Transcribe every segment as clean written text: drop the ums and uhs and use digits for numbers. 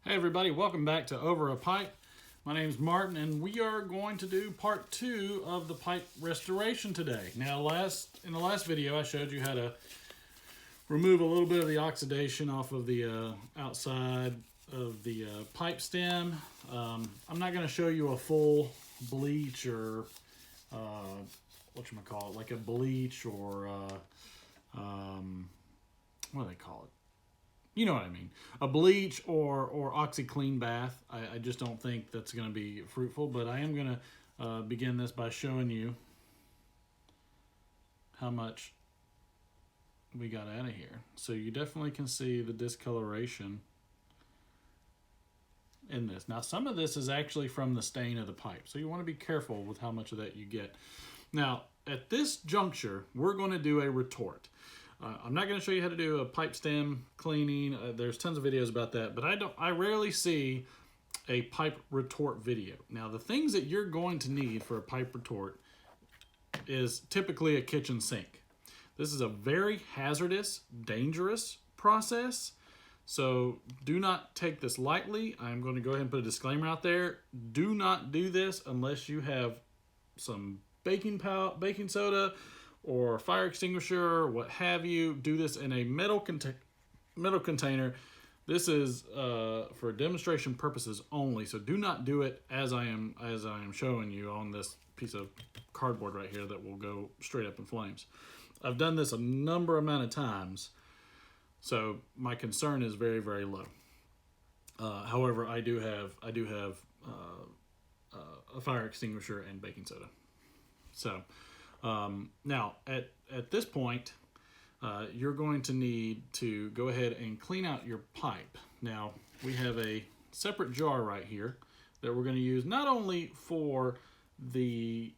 Hey everybody, welcome back to Over a Pipe. My name is Martin and we are going to do part 2 of the pipe restoration today. Now in the last video I showed you how to remove a little bit of the oxidation off of the outside of the pipe stem. I'm not going to show you a full bleach or like a bleach or what do they call it? You know what I mean. A bleach or OxyClean bath. I just don't think that's going to be fruitful, but I am going to begin this by showing you how much we got out of here. So you definitely can see the discoloration in this. Now some of this is actually from the stain of the pipe, so you want to be careful with how much of that you get. Now at this juncture, we're going to do a retort. I'm not going to show you how to do a pipe stem cleaning. There's tons of videos about that, but I rarely see a pipe retort video. Now, the things that you're going to need for a pipe retort is typically a kitchen sink. This is a very hazardous, dangerous process, so do not take this lightly. I'm going to go ahead and put a disclaimer out there. Do not do this unless you have some baking soda, or fire extinguisher, what have you. Do this in a metal container. This is for demonstration purposes only, so do not do it as I am showing you on this piece of cardboard right here that will go straight up in flames. I've done this a number amount of times, so my concern is very, very low. However, I do have a fire extinguisher and baking soda. So now at this point, you're going to need to go ahead and clean out your pipe. Now we have a separate jar right here that we're going to use not only for the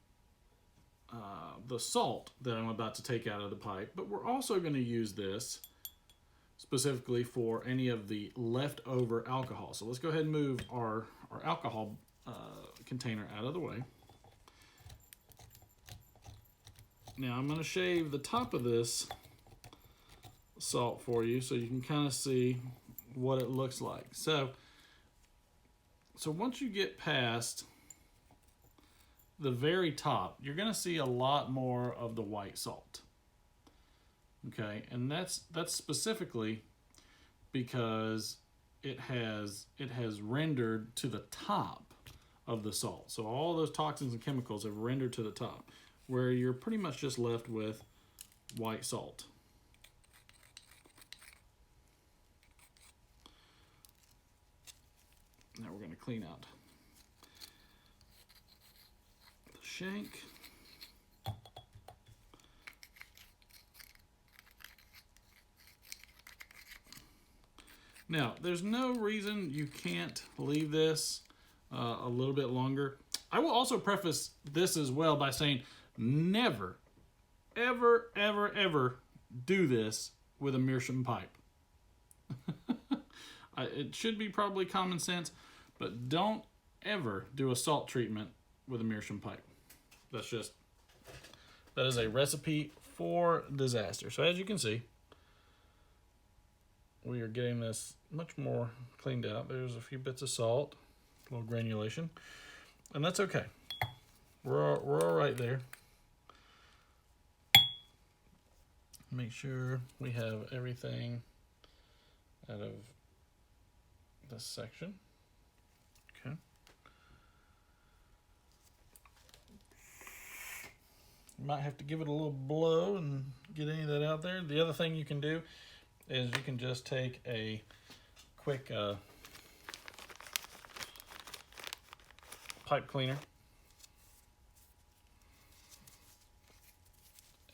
salt that I'm about to take out of the pipe, but we're also going to use this specifically for any of the leftover alcohol. So let's go ahead and move our alcohol container out of the way. Now I'm going to shave the top of this salt for you so you can kind of see what it looks like. So once you get past the very top, you're going to see a lot more of the white salt. Okay, and that's specifically because it has rendered to the top of the salt. So all those toxins and chemicals have rendered to the top, where you're pretty much just left with white salt. Now we're going to clean out the shank. Now, there's no reason you can't leave this a little bit longer. I will also preface this as well by saying never, ever, ever, ever do this with a meerschaum pipe. It should be probably common sense, but don't ever do a salt treatment with a meerschaum pipe. That is a recipe for disaster. So as you can see, we are getting this much more cleaned out. There's a few bits of salt, a little granulation, and that's okay. We're all right there. Make sure we have everything out of this section. Okay. You might have to give it a little blow and get any of that out there. The other thing you can do is you can just take a quick pipe cleaner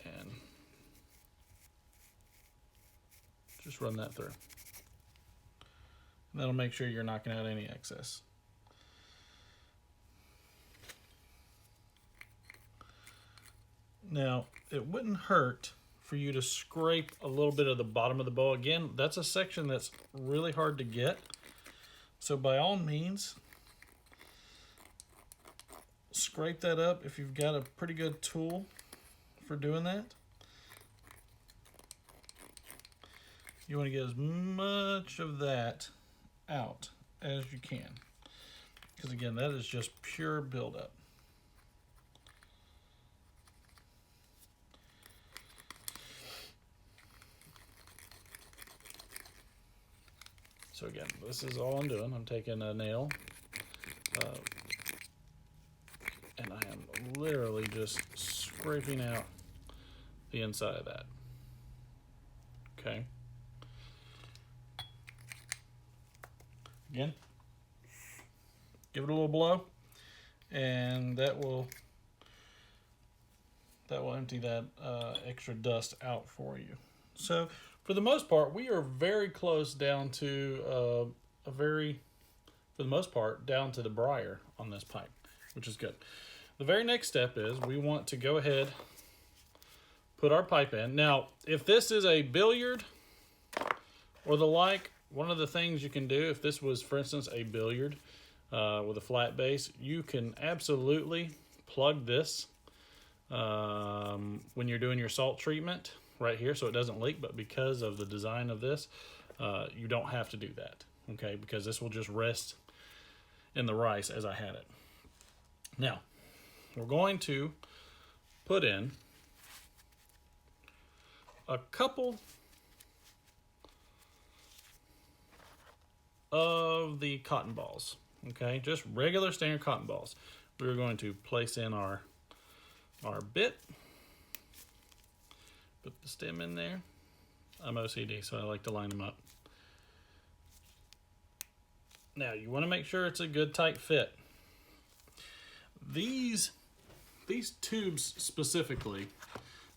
and just run that through. And that'll make sure you're knocking out any excess. Now, it wouldn't hurt for you to scrape a little bit of the bottom of the bowl. Again, that's a section that's really hard to get. So by all means, scrape that up if you've got a pretty good tool for doing that. You want to get as much of that out as you can. Because again, that is just pure buildup. So again, this is all I'm doing. I'm taking a nail and I am literally just scraping out the inside of that. Okay. Again, give it a little blow, and that will empty that extra dust out for you. So for the most part, we are very close down to for the most part, down to the briar on this pipe, which is good. The very next step is we want to go ahead, put our pipe in. Now, if this is a billiard or the like, one of the things you can do, if this was, for instance, a billiard with a flat base, you can absolutely plug this when you're doing your salt treatment right here so it doesn't leak, but because of the design of this, you don't have to do that, okay, because this will just rest in the rice as I had it. Now, we're going to put in a couple of the cotton balls, okay, just regular standard cotton balls. We're going to place in our bit, put the stem in there. I'm OCD, so I like to line them up. Now, you want to make sure it's a good tight fit. These tubes specifically,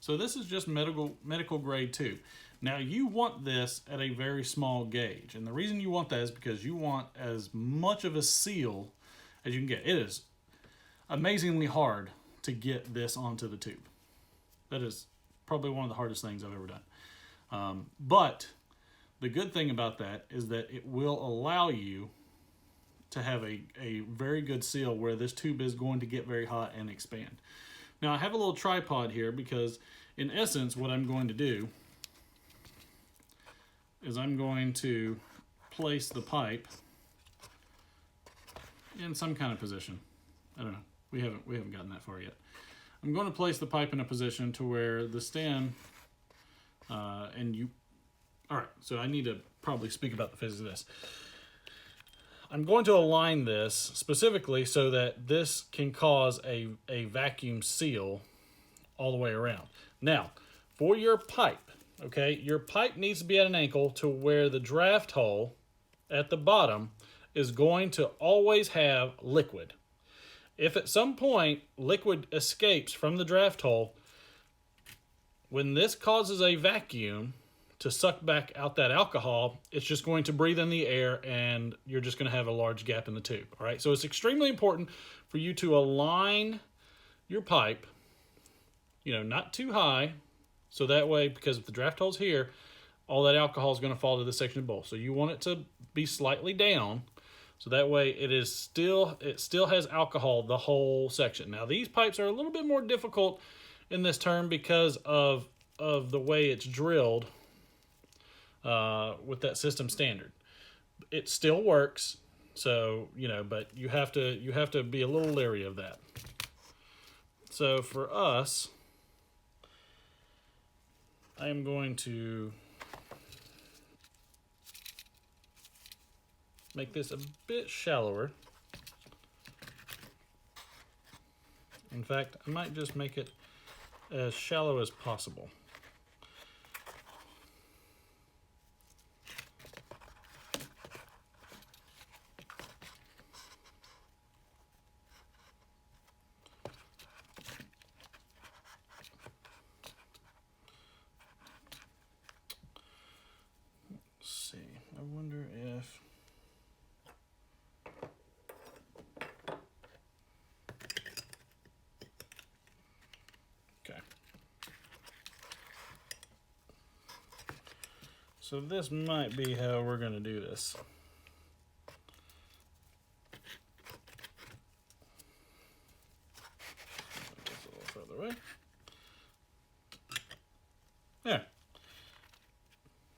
so this is just medical grade tube. Now, you want this at a very small gauge, and the reason you want that is because you want as much of a seal as you can get. It is amazingly hard to get this onto the tube. That is probably one of the hardest things I've ever done. But the good thing about that is that it will allow you to have a very good seal where this tube is going to get very hot and expand. Now, I have a little tripod here because, in essence, what I'm going to do is I'm going to place the pipe in some kind of position. I don't know. We haven't gotten that far yet. I'm going to place the pipe in a position to where the stem all right, so I need to probably speak about the physics of this. I'm going to align this specifically so that this can cause a vacuum seal all the way around. Now, for your pipe, okay, your pipe needs to be at an angle to where the draft hole at the bottom is going to always have liquid. If at some point liquid escapes from the draft hole, when this causes a vacuum to suck back out that alcohol, it's just going to breathe in the air and you're just going to have a large gap in the tube. All right, so it's extremely important for you to align your pipe, not too high, so that way, because if the draft hole's here, all that alcohol is going to fall to this section of the bowl. So you want it to be slightly down, so that way it still has alcohol the whole section. Now, these pipes are a little bit more difficult in this term because of the way it's drilled with that system standard. It still works, so but you have to be a little leery of that. So for us, I am going to make this a bit shallower. In fact, I might just make it as shallow as possible. I wonder if okay. So this might be how we're going to do this. Just a little further away. There.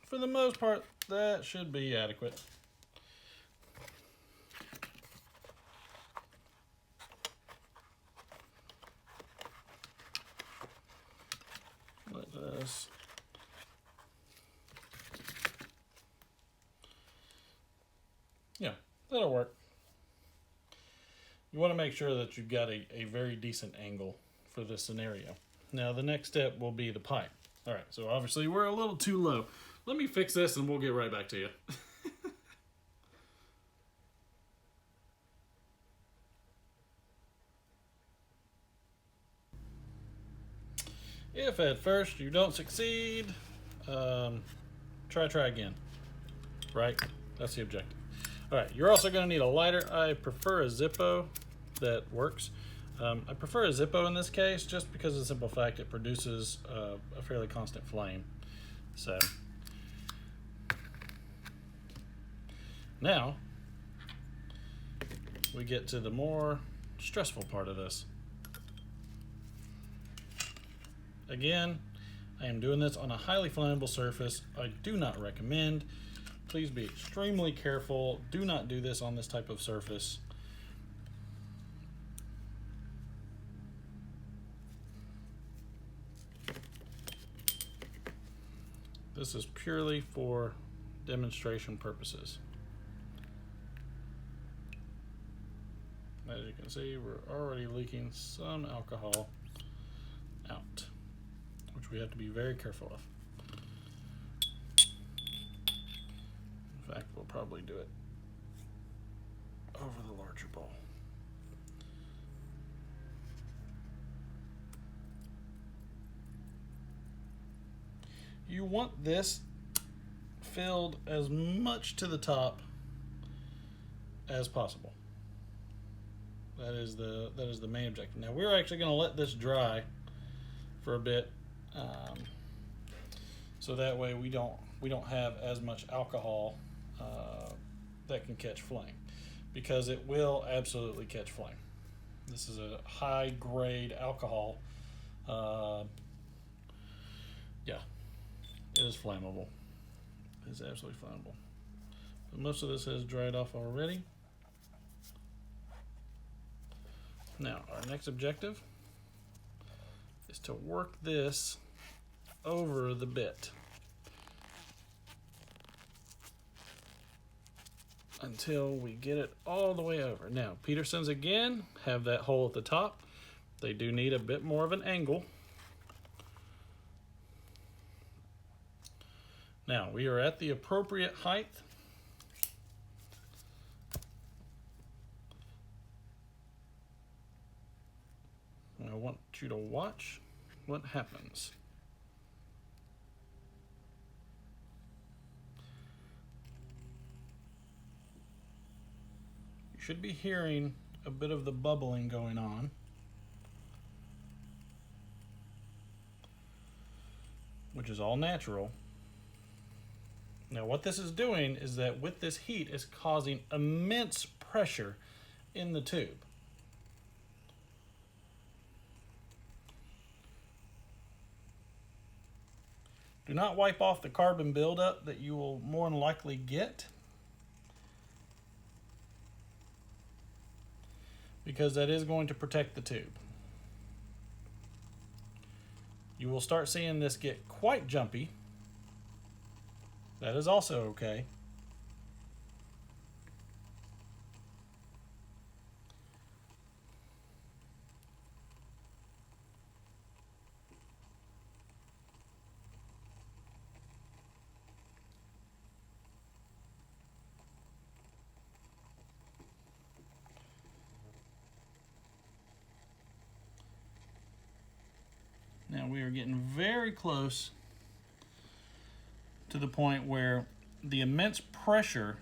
For the most part, that should be adequate. like this. Yeah, that'll work. You want to make sure that you've got a very decent angle for this scenario. Now the next step will be the pipe. All right, so obviously we're a little too low. Let me fix this and we'll get right back to you. If at first you don't succeed, try again, right? That's the objective. All right, you're also gonna need a lighter. I prefer a Zippo that works. I prefer a Zippo in this case just because of the simple fact it produces a fairly constant flame. So now we get to the more stressful part of this. Again, I am doing this on a highly flammable surface. I do not recommend. Please be extremely careful. Do not do this on this type of surface. This is purely for demonstration purposes. As you can see, we're already leaking some alcohol out, which we have to be very careful of. In fact, we'll probably do it over the larger bowl. You want this filled as much to the top as possible. That is the main objective. Now we're actually going to let this dry for a bit, so that way we don't have as much alcohol that can catch flame, because it will absolutely catch flame. This is a high grade alcohol. Yeah, it is flammable. It is absolutely flammable. But most of this has dried off already. Now our next objective is to work this over the bit until we get it all the way over. Now, Petersons again have that hole at the top. They do need a bit more of an angle. Now, we are at the appropriate height. I want you to watch what happens. You should be hearing a bit of the bubbling going on. Which is all natural. Now what this is doing is that with this heat is causing immense pressure in the tube. Do not wipe off the carbon buildup that you will more than likely get, because that is going to protect the tube. You will start seeing this get quite jumpy. That is also okay. Now we are getting very close to the point where the immense pressure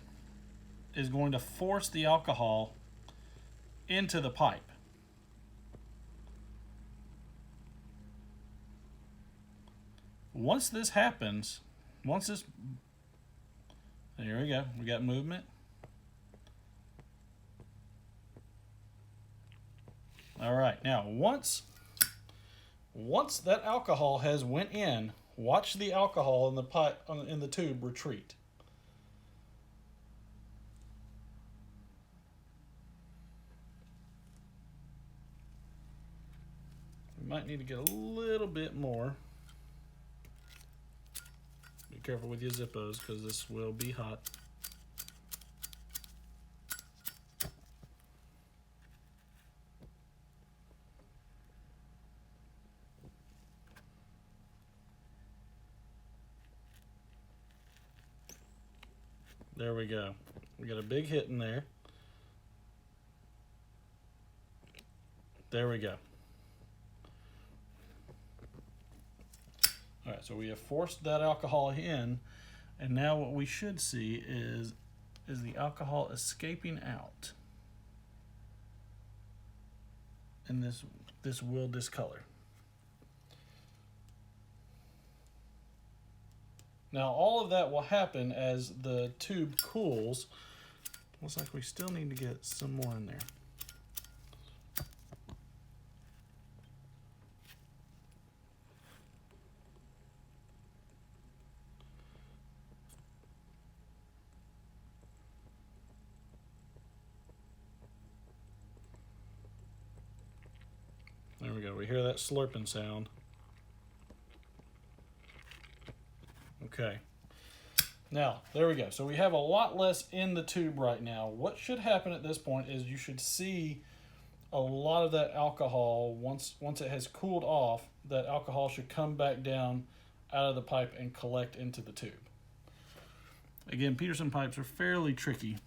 is going to force the alcohol into the pipe. Once this happens, there we go, we got movement. All right, now once that alcohol has went in, watch the alcohol in the pipe in the tube retreat. We might need to get a little bit more. careful with your Zippos because this will be hot. There we go. We got a big hit in there. There we go. All right, so we have forced that alcohol in, and now what we should see is the alcohol escaping out. And this will discolor. Now all of that will happen as the tube cools. Looks like we still need to get some more in there. There we go, we hear that slurping sound. Okay, now there we go. So we have a lot less in the tube right now. What should happen at this point is you should see a lot of that alcohol, once it has cooled off, that alcohol should come back down out of the pipe and collect into the tube. Again, Peterson pipes are fairly tricky.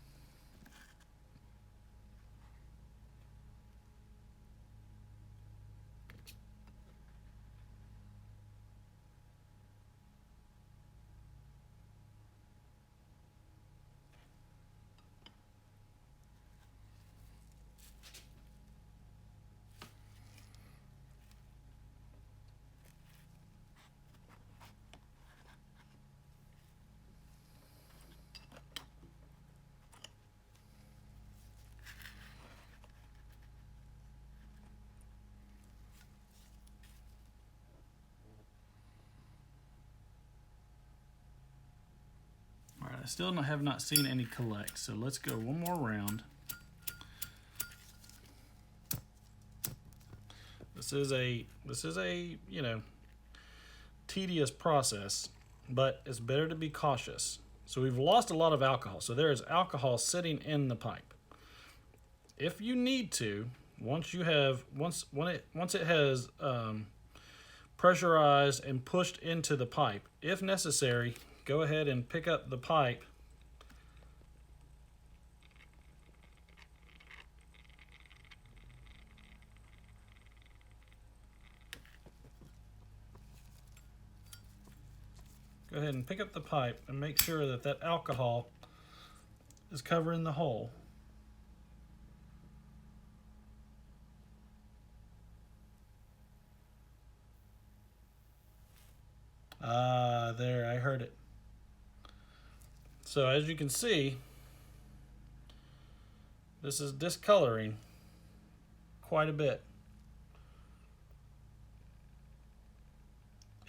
I still have not seen any collect, so let's go one more round. This is a you know, tedious process, but it's better to be cautious. So we've lost a lot of alcohol. So there is alcohol sitting in the pipe. If you need to, once it has pressurized and pushed into the pipe, if necessary, go ahead and pick up the pipe and make sure that that alcohol is covering the hole. There, I heard it. So as you can see, this is discoloring quite a bit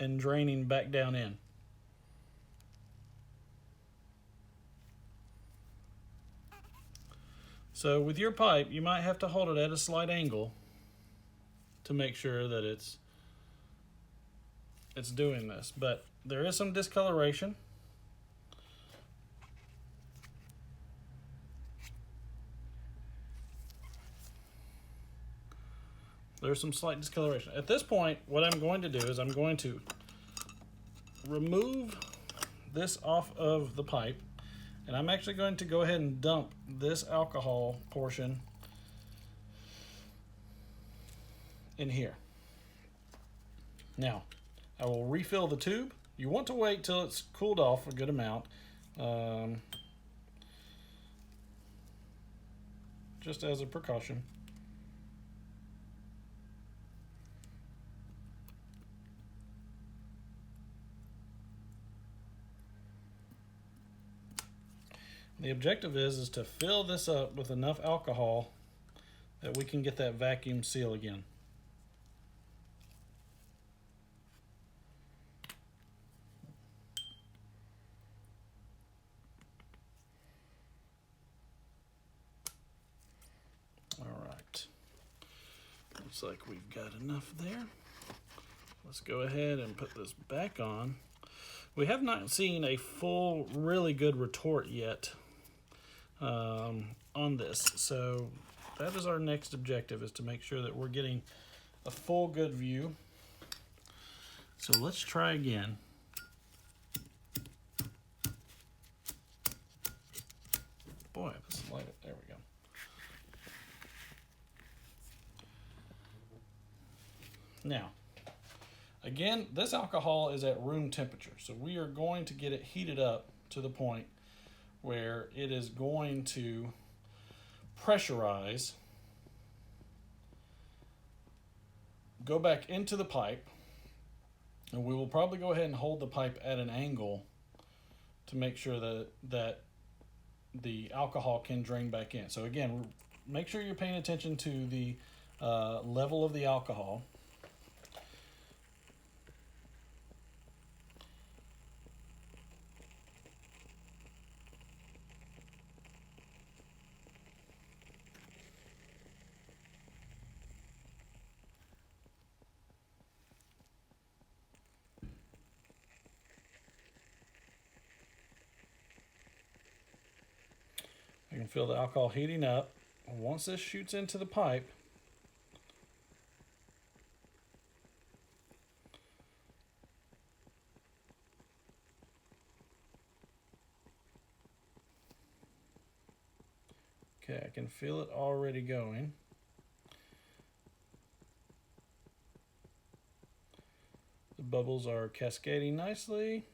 and draining back down in. So with your pipe, you might have to hold it at a slight angle to make sure that it's doing this, but there is some discoloration. There's some slight discoloration. At this point, what I'm going to do is I'm going to remove this off of the pipe, and I'm actually going to go ahead and dump this alcohol portion in here. Now, I will refill the tube. You want to wait till it's cooled off a good amount. Just as a precaution. The objective is to fill this up with enough alcohol that we can get that vacuum seal again. Looks like we've got enough there. Let's go ahead and put this back on. We have not seen a full, really good retort yet on this. So that is our next objective, is to make sure that we're getting a full good view. So let's try again. Boy, let's light it. There we go. Now, again, this alcohol is at room temperature, so we are going to get it heated up to the point where it is going to pressurize, go back into the pipe, and we will probably go ahead and hold the pipe at an angle to make sure that the alcohol can drain back in. So again, make sure you're paying attention to the level of the alcohol. You can feel the alcohol heating up. Once this shoots into the pipe, okay, I can feel it already going. The bubbles are cascading nicely.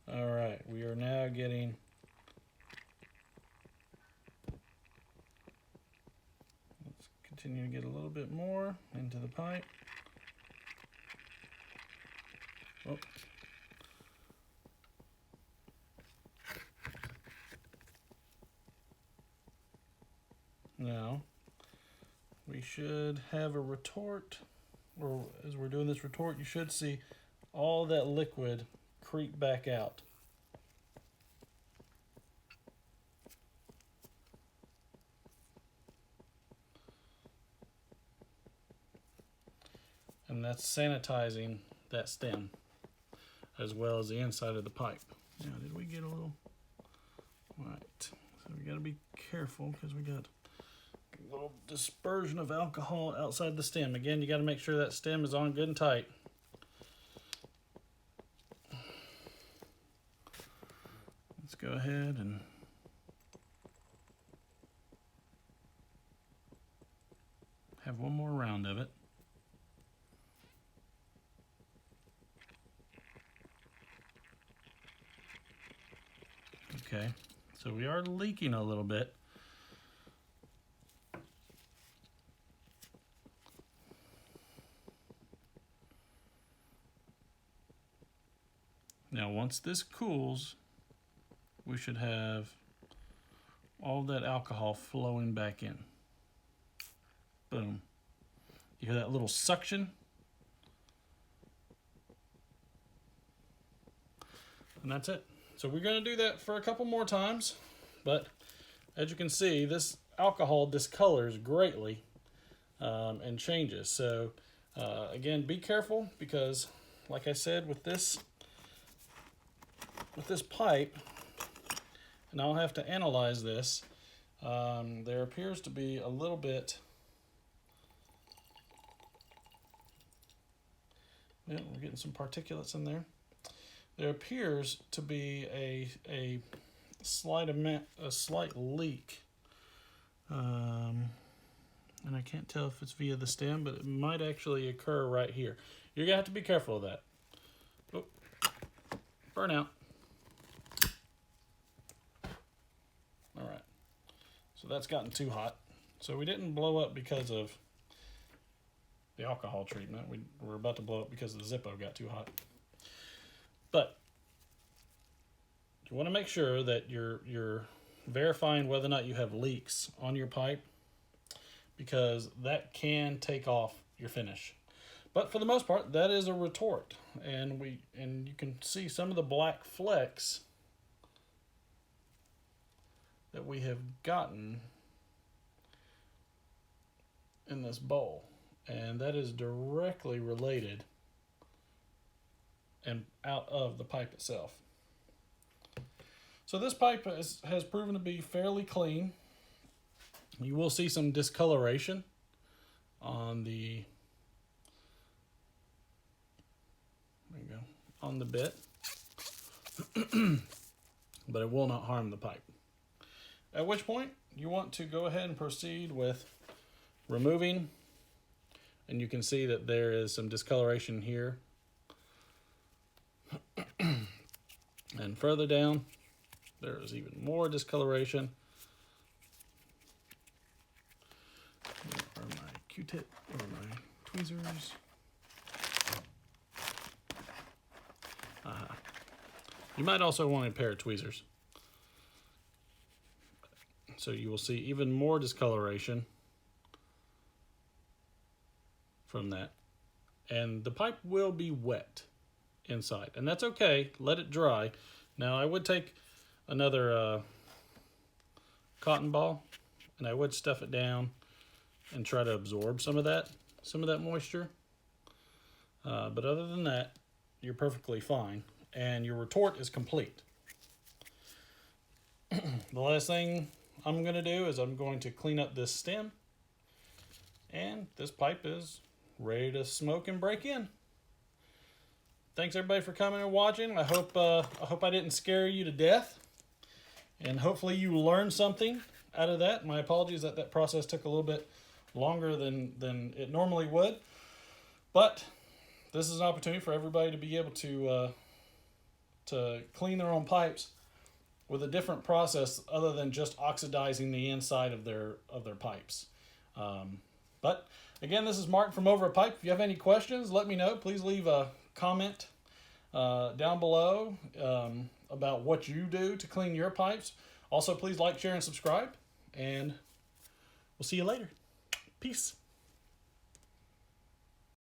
All right, we are now getting continue to get a little bit more into the pipe. Oh. Now, we should have a retort, or as we're doing this retort, you should see all that liquid creep back out. And that's sanitizing that stem as well as the inside of the pipe. Now, did we get a little? All right, so we got to be careful because we got a little dispersion of alcohol outside the stem. Again, you got to make sure that stem is on good and tight. Let's go ahead and have one more round of it. Okay, so we are leaking a little bit. Now, once this cools, we should have all that alcohol flowing back in. Boom. You hear that little suction? And that's it. So we're going to do that for a couple more times, but as you can see, this alcohol discolors greatly and changes. So again, be careful because, like I said, with this pipe, and I'll have to analyze this, there appears to be a little bit, yeah, we're getting some particulates in there. There appears to be a slight leak, and I can't tell if it's via the stem, but it might actually occur right here. You're gonna have to be careful of that. Oh, burnout. All right, so that's gotten too hot. So we didn't blow up because of the alcohol treatment. We're about to blow up because the Zippo got too hot. But you want to make sure that you're verifying whether or not you have leaks on your pipe, because that can take off your finish. But for the most part, that is a retort, and you can see some of the black flecks that we have gotten in this bowl, and that is directly related and out of the pipe itself. So this pipe has proven to be fairly clean. You will see some discoloration on the, there you go, on the bit, but it will not harm the pipe. At which point you want to go ahead and proceed with removing, and you can see that there is some discoloration here. And further down, there is even more discoloration. Where are my Q-tip or my tweezers? You might also want a pair of tweezers. So you will see even more discoloration from that. And the pipe will be wet inside, and that's okay. Let it dry. Now I would take another cotton ball and I would stuff it down and try to absorb some of that moisture. But other than that, you're perfectly fine, and your retort is complete. The last thing I'm going to do is I'm going to clean up this stem, and this pipe is ready to smoke and break in. Thanks everybody for coming and watching. I hope I didn't scare you to death, and hopefully you learned something out of that. My apologies that that process took a little bit longer than it normally would, but this is an opportunity for everybody to be able to clean their own pipes with a different process other than just oxidizing the inside of their pipes. But again, this is Mark from Over a Pipe. If you have any questions, let me know. Please leave a comment down below about what you do to clean your pipes. Also, please like, share, and subscribe, and we'll see you later. Peace.